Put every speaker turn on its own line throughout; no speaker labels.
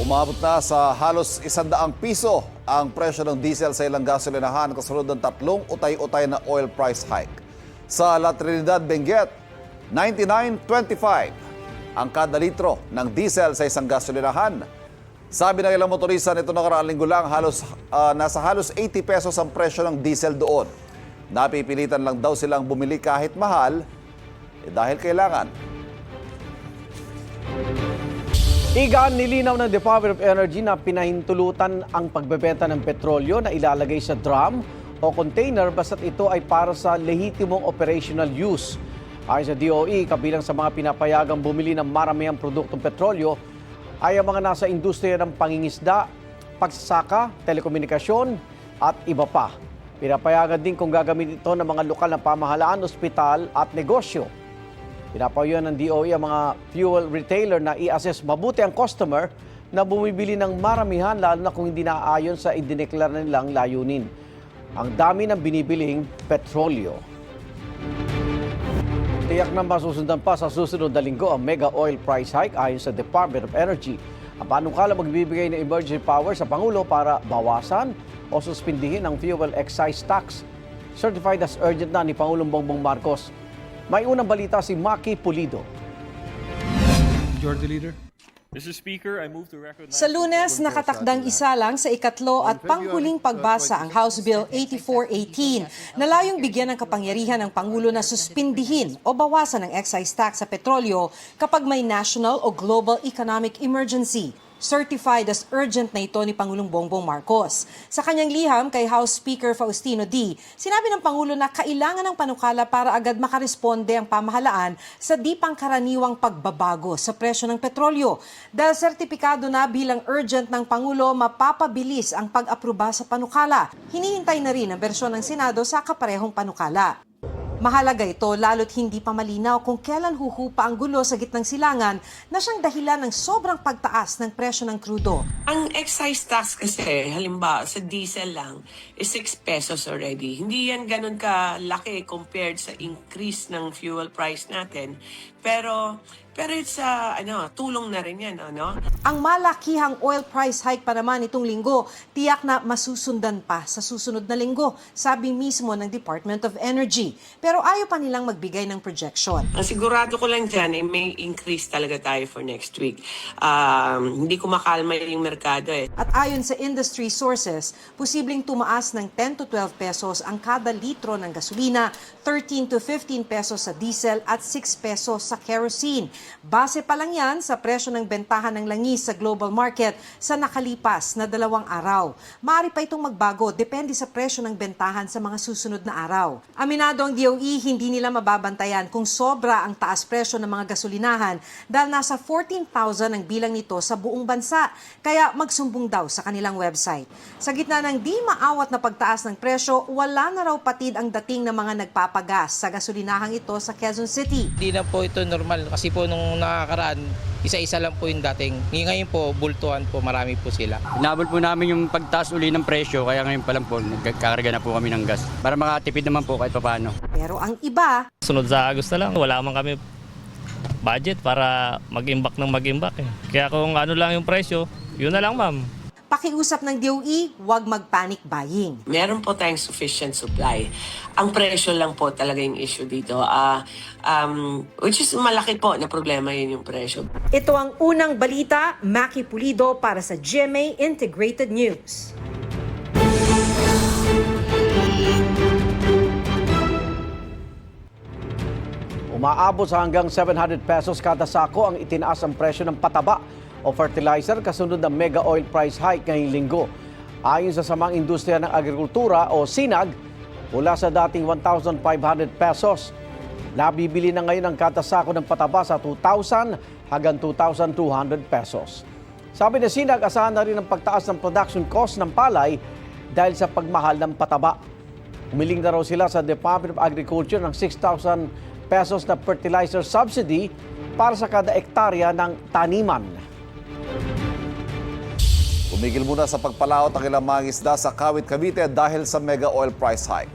Umabot na sa halos 100 piso ang presyo ng diesel sa ilang gasolinahan kasunod ng tatlong utay-utay na oil price hike. Sa La Trinidad, Benguet, 99.25 ang kada litro ng diesel sa isang gasolinahan. Sabi ng ilang motorista nito nakaraang linggo lang, nasa halos 80 pesos ang presyo ng diesel doon. Napipilitan lang daw silang bumili kahit mahal dahil kailangan.
Igan, nilinaw ng Department of Energy na pinahintulutan ang pagbebenta ng petrolyo na ilalagay sa drum o container basta't ito ay para sa lehitimong operational use. Ayon sa DOE, kabilang sa mga pinapayagang bumili ng maramihang produktong petrolyo ay ang mga nasa industriya ng pangingisda, pagsasaka, telekomunikasyon at iba pa. Pinapayagan din kung gagamit ito ng mga lokal na pamahalaan, ospital at negosyo. Pinapayuhan ng DOE ang mga fuel retailer na i-assess mabuti ang customer na bumibili ng maramihan lalo na kung hindi naaayon sa idineklara nilang layunin. Ang dami ng binibiling petrolyo. Tiyak na masusundan pa sa susunod na linggo ang mega oil price hike ayon sa Department of Energy. Ang panukala magbibigay ng emergency power sa Pangulo para bawasan o suspindihin ang fuel excise tax. Certified as urgent na ni Pangulong Bongbong Marcos. May unang balita si Maki Pulido.
Majority Leader.
Mr. Speaker, I move to recognize...
Sa Lunes, nakatakdang isa lang sa ikatlo at panghuling pagbasa ang House Bill 8418 na layong bigyan ng kapangyarihan ng Pangulo na suspindihin o bawasan ang excise tax sa petrolyo kapag may national o global economic emergency. Certified as urgent na ito ni Pangulong Bongbong Marcos. Sa kanyang liham kay House Speaker Faustino D., sinabi ng Pangulo na kailangan ng panukala para agad makaresponde ang pamahalaan sa di pangkaraniwang pagbabago sa presyo ng petrolyo. Dahil sertipikado na bilang urgent ng Pangulo, mapapabilis ang pag-aproba sa panukala. Hinihintay na rin ang bersyon ng Senado sa kaparehong panukala. Mahalaga ito lalo't hindi pa malinaw kung kailan huhupa ang gulo sa gitnang silangan na siyang dahilan ng sobrang pagtaas ng presyo ng krudo.
Ang excise tax kasi, halimbawa sa diesel lang, is 6 pesos already. Hindi yan ganun kalaki compared sa increase ng fuel price natin. Pero it's tulong na rin yan, ano?
Ang malakihang oil price hike pa naman itong linggo, tiyak na masusundan pa sa susunod na linggo, sabi mismo ng Department of Energy. Pero ayaw pa nilang magbigay ng projection.
Ang sigurado ko lang dyan, may increase talaga tayo for next week. Hindi ko makalma yung merkado eh.
At ayon sa industry sources, posibleng tumaas ng 10 to 12 pesos ang kada litro ng gasolina, 13 to 15 pesos sa diesel at 6 pesos sa kerosene. Base pa lang yan sa presyo ng bentahan ng langis sa global market sa nakalipas na 2 araw. Maaari pa itong magbago, depende sa presyo ng bentahan sa mga susunod na araw. Aminado ang DOE, hindi nila mababantayan kung sobra ang taas presyo ng mga gasolinahan dahil nasa 14,000 ang bilang nito sa buong bansa. Kaya magsumbong daw sa kanilang website. Sa gitna ng di maawat na pagtaas ng presyo, wala na raw patid ang dating ng mga nagpapagas sa gasolinahang ito sa Quezon City.
Hindi na po ito normal kasi po nung nakakaraan, isa-isa lang po yung dating. Ngayon po, bultuhan po, marami po sila.
Inabot po namin yung pagtaas uli ng presyo, kaya ngayon pa lang po, nagkakarga na po kami ng gas. Para makatipid naman po kahit paano.
Pero ang iba,
Sunod sa Agosto lang, wala man kami budget para mag-imbak ng mag-imbak eh. Kaya kung ano lang yung presyo, yun na lang ma'am.
pakiusap ng DOE, huwag mag-panic buying.
Meron po tayong sufficient supply. Ang presyo lang po talaga yung issue dito. Which is malaki po na problema yun yung presyo.
Ito ang unang balita, Maki Pulido para sa GMA Integrated News.
Umaabot sa hanggang 700 pesos kada sako ang itinaas ang presyo ng pataba o fertilizer kasunod ng mega oil price hike ngayong linggo. Ayon sa Samang Industriya ng Agrikultura o SINAG, mula sa dating 1,500 pesos, nabibili na ngayon ang kada sako ng pataba sa 2,000 hanggang 2,200 pesos. Sabi ng SINAG, asahan na rin ang pagtaas ng production cost ng palay dahil sa pagmahal ng pataba. Humiling na raw sila sa Department of Agriculture ng 6,000 pesos na fertilizer subsidy para sa kada ektarya ng taniman.
Tumigil muna sa pagpalaot ang ilang mga isda sa Kawit, Cavite dahil sa mega oil price hike.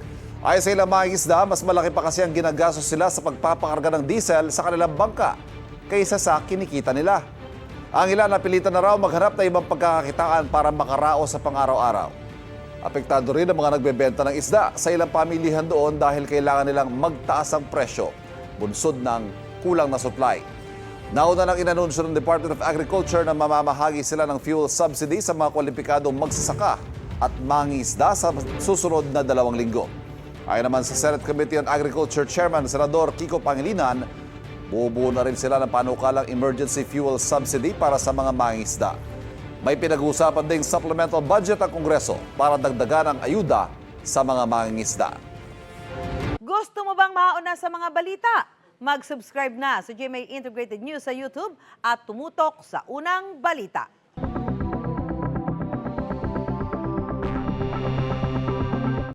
Ayon sa ilang mga isda, mas malaki pa kasi ang ginagastos sila sa pagpapakarga ng diesel sa kanilang bangka kaysa sa kinikita nila. Ang ilan napilitan na raw maghanap ng ibang pagkakakitaan para makaraos sa pang-araw-araw. Apektado rin ang mga nagbebenta ng isda sa ilang pamilihan doon dahil kailangan nilang magtaas ang presyo, bunsod ng kulang na supply. Nauna nang inanunsyo ng Department of Agriculture na mamamahagi sila ng fuel subsidy sa mga kwalipikadong magsasaka at mangingisda sa susunod na 2 linggo. Ayon naman sa Senate Committee on Agriculture Chairman Senador Kiko Pangilinan, bubuo na rin sila ng panukalang emergency fuel subsidy para sa mga mangingisda. May pinag-uusapan ding supplemental budget ang Kongreso para dagdagan ang ayuda sa mga mangingisda.
Gusto mo bang mauna sa mga balita? Mag-subscribe na sa GMA Integrated News sa YouTube at tumutok sa unang balita.